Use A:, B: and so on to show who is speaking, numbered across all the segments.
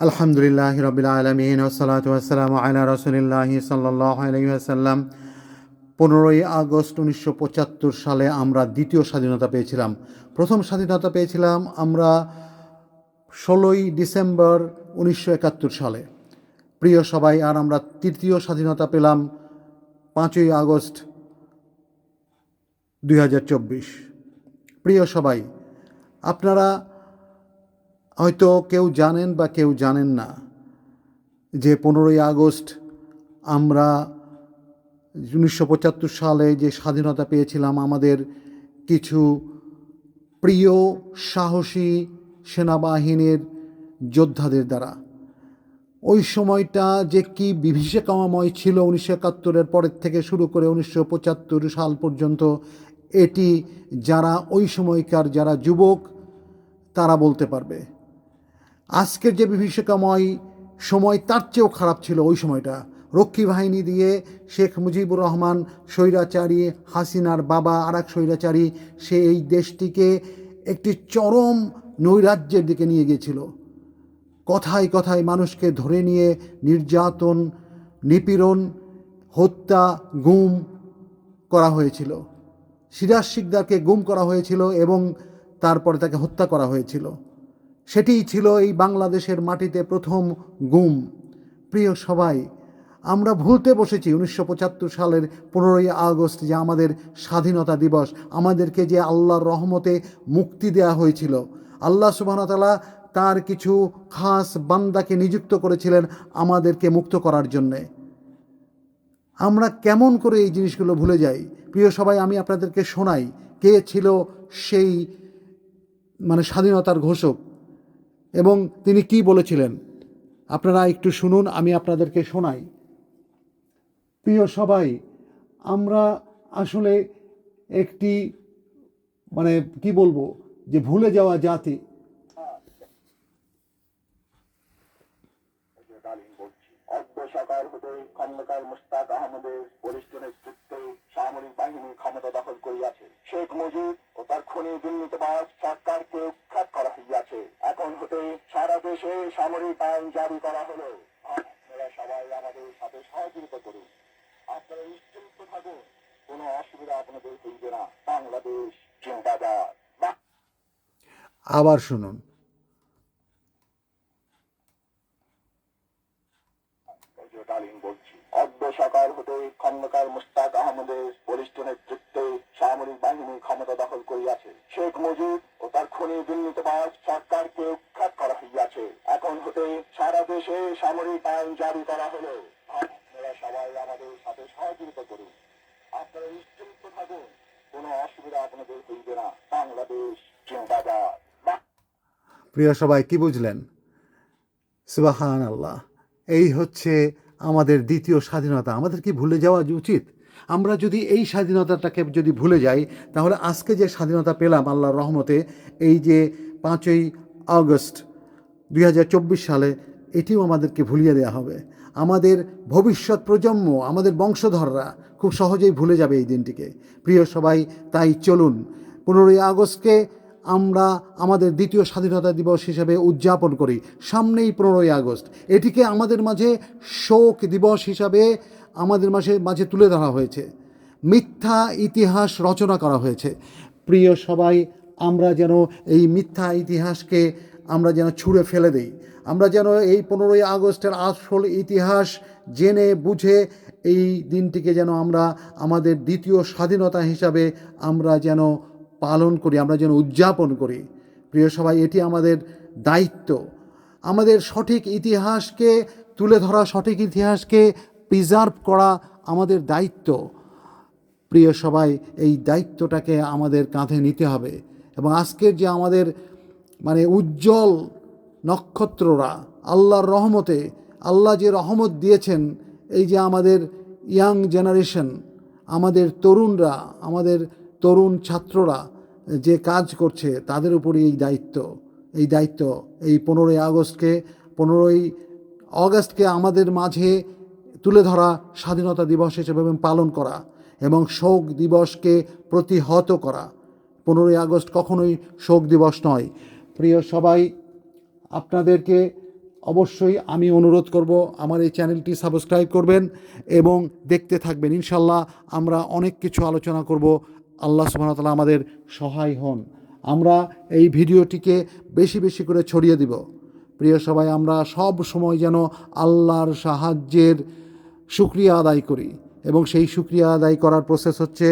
A: আলহামদুলিল্লাহ রবিল আলমিন ওসালাতু ওয়াসসালামু আলা রাসূলিল্লাহি সাল্লাল্লাহু আলাইহি ওয়াসাল্লাম। 15ই আগস্ট 1975 সালে আমরা দ্বিতীয় স্বাধীনতা পেয়েছিলাম। প্রথম স্বাধীনতা পেয়েছিলাম আমরা 16ই ডিসেম্বর 1971 সালে। প্রিয় সবাই, আর আমরা তৃতীয় স্বাধীনতা পেলাম 5ই আগস্ট 2024। প্রিয় সবাই, আপনারা হয়তো কেউ জানেন বা কেউ জানেন না যে 15ই আগস্ট আমরা 1975 সালে যে স্বাধীনতা পেয়েছিলাম আমাদের কিছু প্রিয় সাহসী সেনাবাহিনীর যোদ্ধাদের দ্বারা। ওই সময়টা যে কি বিভীষিকাময় ছিল 1971-এর পরের থেকে শুরু করে 1975 সাল পর্যন্ত, এটি যারা ওই সময়কার যারা যুবক তারা বলতে পারবে। আজকের যে বিভীষিকাময় সময় তার চেয়েও খারাপ ছিল ওই সময়টা। রক্ষী বাহিনী দিয়ে শেখ মুজিবুর রহমান স্বৈরাচারী হাসিনার বাবা আর এক স্বৈরাচারী, সে এই দেশটিকে একটি চরম নৈরাজ্যের দিকে নিয়ে গিয়েছিল। কথায় কথায় মানুষকে ধরে নিয়ে নির্যাতন, নিপীড়ন, হত্যা, গুম করা হয়েছিল। সিরাজ শিকদারকে গুম করা হয়েছিল এবং তারপরে তাকে হত্যা করা হয়েছিল। সেটিই ছিল এই বাংলাদেশের মাটিতে প্রথম গুম। প্রিয় সবাই, আমরা ভুলতে বসেছি 1975 সালের 15ই আগস্ট যে আমাদের স্বাধীনতা দিবস, আমাদেরকে যে আল্লাহর রহমতে মুক্তি দেয়া হয়েছিল। আল্লাহ সুবহানাহু ওয়া তাআলা তার কিছু খাস বান্দাকে নিযুক্ত করেছিলেন আমাদেরকে মুক্ত করার জন্যে। আমরা কেমন করে এই জিনিসগুলো ভুলে যাই? প্রিয় সবাই, আমি আপনাদেরকে শোনাই কে ছিল সেই স্বাধীনতার ঘোষক এবং তিনি কি বলেছিলেন। আপনারা একটু শুনুন, আমি আপনাদেরকে শোনাই। প্রিয় সবাই, আমরা আসলে একটি কি বলবো যে ভুলে যাওয়া জাতি।
B: সকাল হতে খন্দকার মুশতাক আহমদের বলিষ্ঠ নেতৃত্বে সামরিক বাহিনী ক্ষমতা দখল করিয়াছে। শেখ মুজিব ও তার খুনি দুর্নীতিবাজ সরকারকে উৎখাত করা হইয়াছে। এখন হতে সারা দেশে সামরিক আইন জারি করা হলো। আপনারা সবাই আমাদের সাথে সহযোগিতা করুন। আপনারা নিশ্চিন্ত থাকুন, কোনো অসুবিধা আপনাদের হইবে না। বাংলাদেশ জিন্দাবাদ।
A: আবার শুনুন।
B: সকাল হতে খন্দকার মুশতাক আহমদের বলিষ্ঠ নেতৃত্বে সামরিক বাহিনী ক্ষমতা দখল করিয়াছে। শেখ মুজিব ও তার খুনি দুর্নীতিবাজ সরকারকে উৎখাত করা হইয়াছে। এখন হতে সারা দেশে সামরিক আইন জারি করা হলো। আপনারা সবাই আমাদের সাথে সহযোগিতা করুন। আপনারা নিশ্চিন্ত থাকুন, কোনো অসুবিধা আপনাদের হইবে না। বাংলাদেশ জিন্দাবাদ।
A: প্রিয় সবাই, কি বুঝলেন? সুবহানাল্লাহ। এই হচ্ছে আমাদের দ্বিতীয় স্বাধীনতা। আমাদের কি ভুলে যাওয়া উচিত? আমরা যদি এই স্বাধীনতাটাকে যদি ভুলে যাই, তাহলে আজকে যে স্বাধীনতা পেলাম আল্লাহর রহমতে, এই যে 5ই আগস্ট 2024 সালে, এটিও আমাদেরকে ভুলিয়ে দেওয়া হবে। আমাদের ভবিষ্যৎ প্রজন্ম, আমাদের বংশধররা খুব সহজেই ভুলে যাবে এই দিনটিকে। প্রিয় সবাই, তাই চলুন 15ই আগস্টকে আমরা আমাদের দ্বিতীয় স্বাধীনতা দিবস হিসেবে উদযাপন করি। সামনেই 15ই আগস্ট, এটিকে আমাদের মাঝে শোক দিবস হিসাবে আমাদের মাঝে তুলে ধরা হয়েছে। মিথ্যা ইতিহাস রচনা করা হয়েছে। প্রিয় সবাই, আমরা যেন এই মিথ্যা ইতিহাসকে আমরা যেন ছুঁড়ে ফেলে দেই। আমরা যেন এই 15ই আগস্টের আসল ইতিহাস জেনে বুঝে এই দিনটিকে যেন আমরা আমাদের দ্বিতীয় স্বাধীনতা হিসাবে আমরা যেন পালন করি, আমরা যেন উদযাপন করি। প্রিয় সবাই, এটি আমাদের দায়িত্ব। আমাদের সঠিক ইতিহাসকে তুলে ধরা, সঠিক ইতিহাসকে প্রিজার্ভ করা আমাদের দায়িত্ব। প্রিয় সবাই, এই দায়িত্বটাকে আমাদের কাঁধে নিতে হবে। এবং আজকের যে আমাদের উজ্জ্বল নক্ষত্ররা, আল্লাহর রহমতে, আল্লাহ যে রহমত দিয়েছেন, এই যে আমাদের ইয়াং জেনারেশন, আমাদের তরুণরা, আমাদের তরুণ ছাত্ররা যে কাজ করছে, তাদের উপরই এই দায়িত্ব। এই 15ই আগস্টকে আমাদের মাঝে তুলে ধরা, স্বাধীনতা দিবস হিসেবে পালন করা এবং শোক দিবসকে প্রতিহত করা। 15ই আগস্ট কখনোই শোক দিবস নয়। প্রিয় সবাই, আপনাদেরকে অবশ্যই আমি অনুরোধ করব আমার এই চ্যানেলটি সাবস্ক্রাইব করবেন এবং দেখতে থাকবেন। ইনশাল্লাহ আমরা অনেক কিছু আলোচনা করব। আল্লাহ সুবহানাহু ওয়া তাআলা আমাদের সহায় হন। আমরা এই ভিডিওটিকে বেশি বেশি করে ছড়িয়ে দিব। প্রিয় সবাই, আমরা সব সময় যেন আল্লাহর সাহায্যের শুকরিয়া আদায় করি, এবং সেই শুকরিয়া আদায় করার প্রসেস হচ্ছে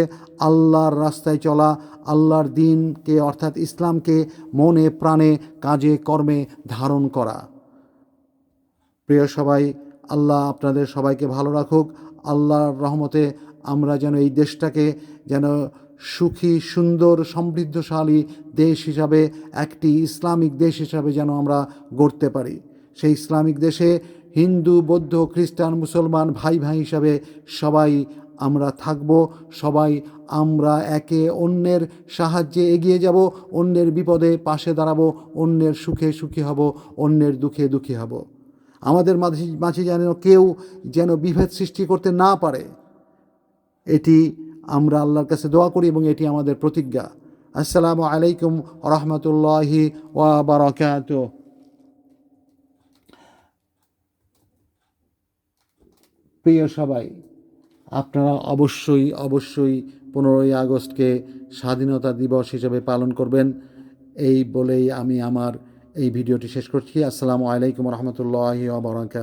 A: আল্লাহর রাস্তায় চলা, আল্লাহর দ্বীনকে অর্থাৎ ইসলামকে মনে প্রাণে কাজে কর্মে ধারণ করা। প্রিয় সবাই, আল্লাহ আপনাদের সবাইকে ভালো রাখুক। আল্লাহর রহমতে আমরা যেন এই দেশটাকে যেন সুখী, সুন্দর, সমৃদ্ধশালী দেশ হিসাবে, একটি ইসলামিক দেশ হিসাবে যেন আমরা গড়তে পারি। সেই ইসলামিক দেশে হিন্দু, বৌদ্ধ, খ্রিস্টান, মুসলমান ভাই ভাই হিসাবে সবাই আমরা থাকব। সবাই আমরা একে অন্যের সাহায্যে এগিয়ে যাব, অন্যের বিপদে পাশে দাঁড়াবো, অন্যের সুখে সুখী হব, অন্যের দুঃখে দুঃখী হব। আমাদের মাঝে যেন কেউ যেন বিভেদ সৃষ্টি করতে না পারে, এটি আমরা আল্লাহর কাছে দোয়া করি এবং এটি আমাদের প্রতিজ্ঞা। আসসালামু আলাইকুম রহমতুল্লাহি ওয়া বারাকাতুহু। প্রিয় সবাই, আপনারা অবশ্যই 15ই আগস্টকে স্বাধীনতা দিবস হিসেবে পালন করবেন। এই বলেই আমি আমার এই ভিডিওটি শেষ করছি। আসসালামু আলাইকুম রহমতুল্লাহি ওয়া বারাকাতুহু।